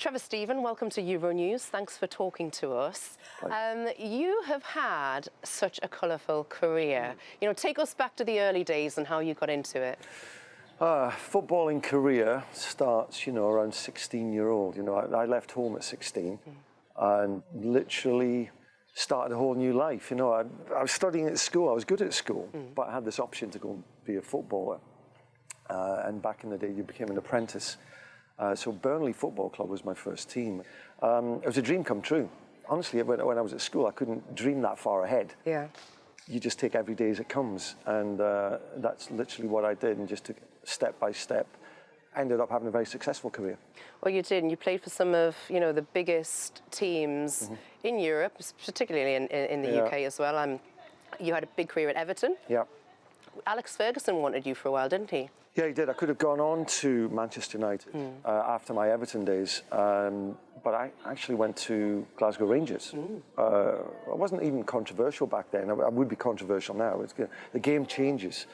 Trevor Steven, welcome to Euronews. Thanks for talking to us. You have had such a colourful career. You know, take us back to the early days and how you got into it. Footballing career starts, around 16-year-old. I left home at 16 and literally started a whole new life. I was studying at school. I was good at school, but I had this option to go and be a footballer. And back in the day, you became an apprentice. So Burnley Football Club was my first team. It was a dream come true. Honestly, when I was at school, I couldn't dream that far ahead. Yeah. You just take every day as it comes. And that's literally what I did, and just took step by step. Ended up having a very successful career. Well, you did, and you played for some of, the biggest teams in Europe, particularly in the UK as well. You had a big career at Everton. Yeah. Alex Ferguson wanted you for a while, didn't he? Yeah, he did. I could have gone on to Manchester United after my Everton days, but I actually went to Glasgow Rangers. I wasn't even controversial back then. I would be controversial now. The game changes.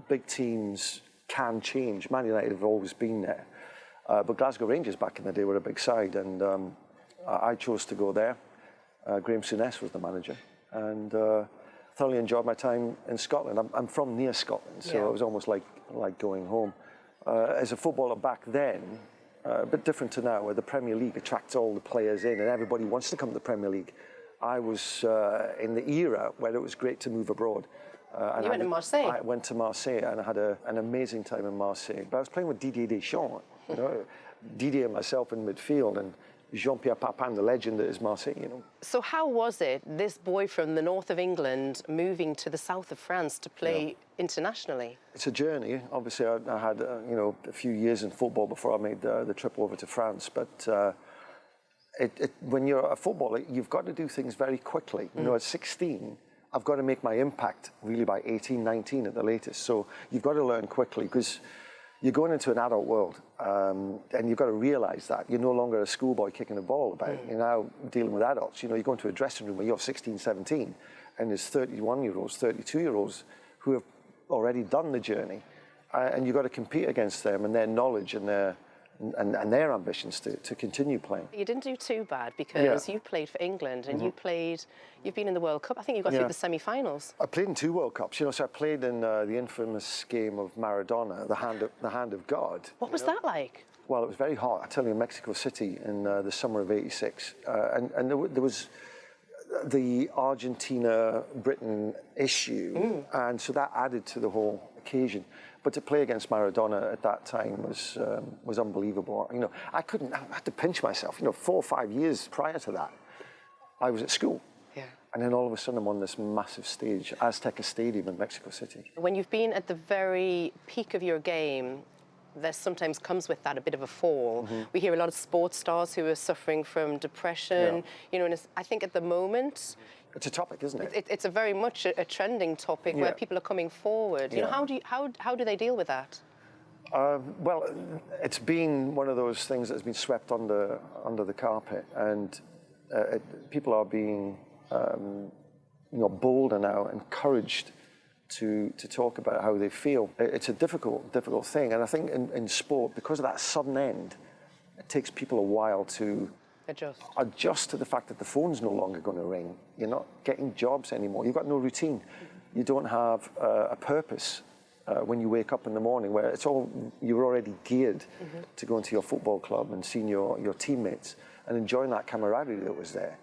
Big teams can change. Man United have always been there. But Glasgow Rangers back in the day were a big side, and I chose to go there. Graham Souness was the manager, and thoroughly enjoyed my time in Scotland. I'm from near Scotland, so it was almost like going home. As a footballer back then, a bit different to now, where the Premier League attracts all the players in and everybody wants to come to the Premier League. I was in the era where it was great to move abroad. You went to Marseille? I went to Marseille, and I had an amazing time in Marseille. But I was playing with Didier Deschamps, Didier and myself in midfield, and Jean-Pierre Papin, the legend that is Marseille, So how was it, this boy from the north of England moving to the south of France to play internationally? It's a journey. Obviously, I had a few years in football before I made the trip over to France. But when you're a footballer, you've got to do things very quickly. At 16, I've got to make my impact really by 18, 19 at the latest. So you've got to learn quickly, because you're going into an adult world, and you've got to realise that you're no longer a schoolboy kicking a ball about. You're now dealing with adults. You go into a dressing room where you're 16, 17, and there's 31-year-olds, 32-year-olds who have already done the journey, and you've got to compete against them and their knowledge and their ambitions to continue playing. You didn't do too bad, because you played for England, and you've been in the World Cup. I think you got through the semi-finals. I played in 2 World Cups. So I played in the infamous game of Maradona, the hand of God. What was that like? Well, it was very hot. I tell you, in Mexico City in the summer of '86, and there was the Argentina-Britain issue, and so that added to the whole occasion. But to play against Maradona at that time was unbelievable. I had to pinch myself. 4 or 5 years prior to that, I was at school. Yeah. And then all of a sudden I'm on this massive stage, Azteca Stadium in Mexico City. When you've been at the very peak of your game, there sometimes comes with that a bit of a fall. We hear a lot of sports stars who are suffering from depression. And I think at the moment, it's a topic, isn't it? It's a very much a trending topic where people are coming forward. How do they deal with that? Well, it's been one of those things that's been swept under the carpet, and people are being bolder now, encouraged to talk about how they feel. It's a difficult thing, and I think in sport, because of that sudden end, it takes people a while to adjust to the fact that the phone's no longer going to ring. You're not getting jobs anymore. You've got no routine. You don't have a purpose when you wake up in the morning, where you're already geared to go into your football club and seeing your teammates and enjoying that camaraderie that was there.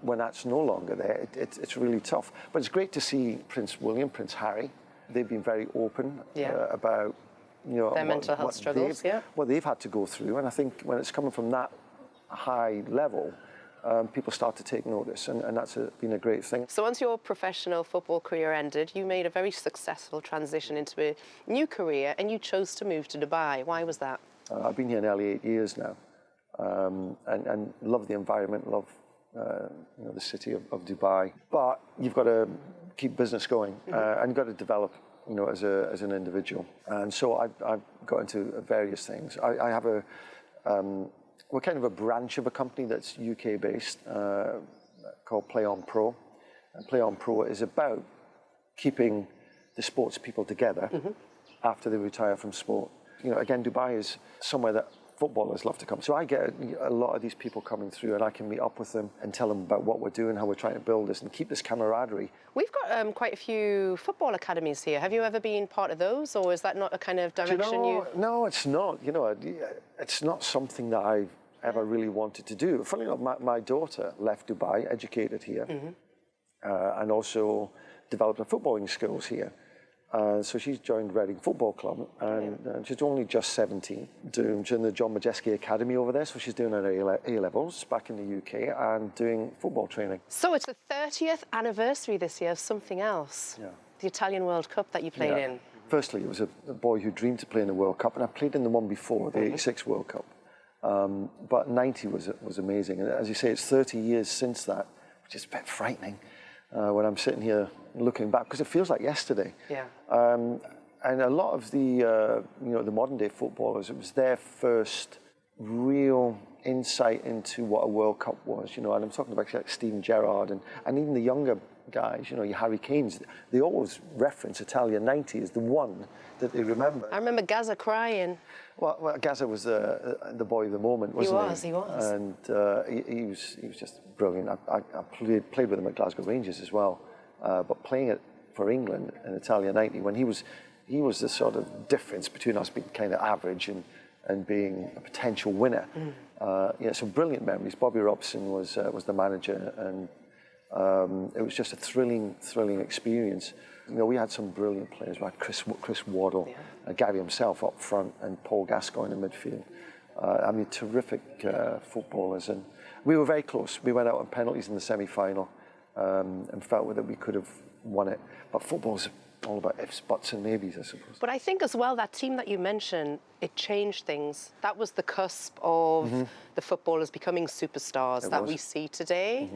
When that's no longer there, it's really tough. But it's great to see Prince William, Prince Harry. They've been very open about their mental health struggles. What they've had to go through, and I think when it's coming from that high level, people start to take notice, and that's been a great thing. So once your professional football career ended, you made a very successful transition into a new career, and you chose to move to Dubai. Why was that? I've been here nearly 8 years now, and love the environment, love the city of Dubai. But you've got to keep business going, and you've got to develop, as an individual. And so I've got into various things. I have we're kind of a branch of a company that's UK-based called Play On Pro. And Play On Pro is about keeping the sports people together after they retire from sport. Again, Dubai is somewhere that footballers love to come. So I get a lot of these people coming through, and I can meet up with them and tell them about what we're doing, how we're trying to build this and keep this camaraderie. We've got quite a few football academies here. Have you ever been part of those, or is that not a kind of direction you... No, it's not. You know, it's not something that I've ever really wanted to do. Funny enough, my daughter left Dubai, educated here, and also developed her footballing skills here. So she's joined Reading Football Club, and she's only just 17. She's in the John Majeski Academy over there, so she's doing her A-levels back in the UK and doing football training. So it's the 30th anniversary this year of something else, the Italian World Cup that you played in. Firstly, it was a boy who dreamed to play in the World Cup, and I played in the one before, the 86 World Cup. But 90 was amazing, and as you say, it's 30 years since that, which is a bit frightening. When I'm sitting here looking back, because it feels like yesterday. Yeah. And a lot of the, the modern day footballers, it was their first real insight into what a World Cup was, and I'm talking about like Steven Gerrard and even the younger guys, your Harry Kanes, they always reference Italia 90 as the one that they remember. I remember Gazza crying. Well, Gazza was the boy of the moment, wasn't he? He was. And he was just brilliant. I played with him at Glasgow Rangers as well. But playing it for England in Italia 90, when he was the sort of difference between us being kind of average and being a potential winner. Some brilliant memories. Bobby Robson was the manager, and it was just a thrilling experience. We had some brilliant players. We had Chris Waddle, Gary himself up front, and Paul Gascoigne in midfield. Terrific footballers, and we were very close. We went out on penalties in the semi-final and felt that we could have won it. But football's all about ifs, buts and maybes, I suppose. But I think as well, that team that you mentioned, it changed things. That was the cusp of the footballers becoming superstars that we see today.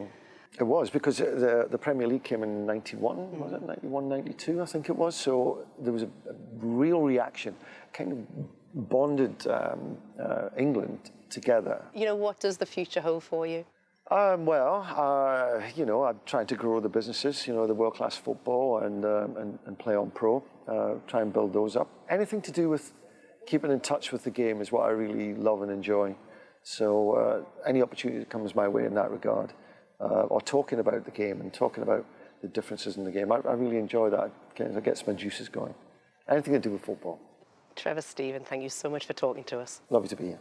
It was, because the Premier League came in 91, was it? 91, 92, I think it was. So there was a real reaction, kind of bonded England together. What does the future hold for you? I'm trying to grow the businesses, the world-class football and play on pro, try and build those up. Anything to do with keeping in touch with the game is what I really love and enjoy. So any opportunity that comes my way in that regard, or talking about the game and talking about the differences in the game, I really enjoy that. It gets my juices going. Anything to do with football. Trevor Steven, thank you so much for talking to us. Lovely to be here.